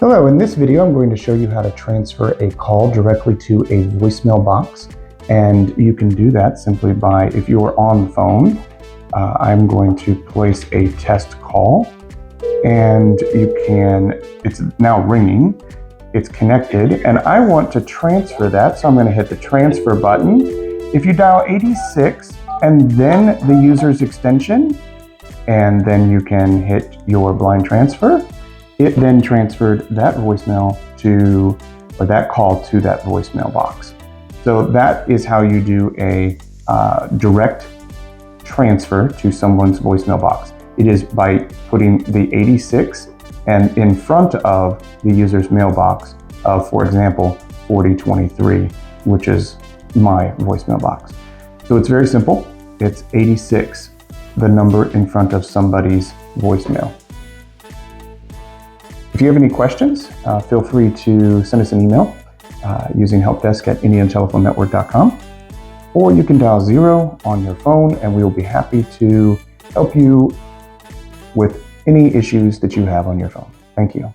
Hello, in this video I'm going to show you how to transfer a call directly to a voicemail box. And you can do that simply by, if you are on the phone, I'm going to place a test call and it's now ringing, it's connected, and I want to transfer that, so I'm going to hit the transfer button. If you dial 86 and then the user's extension, and then you can hit your blind transfer, it then transferred that that call to that voicemail box. So that is how you do a direct transfer to someone's voicemail box. It is by putting the 86 and in front of the user's mailbox of, for example, 4023, which is my voicemail box. So it's very simple. It's 86, the number in front of somebody's voicemail. If you have any questions, feel free to send us an email using helpdesk@indiantelephonenetwork.com, or you can dial 0 on your phone and we will be happy to help you with any issues that you have on your phone. Thank you.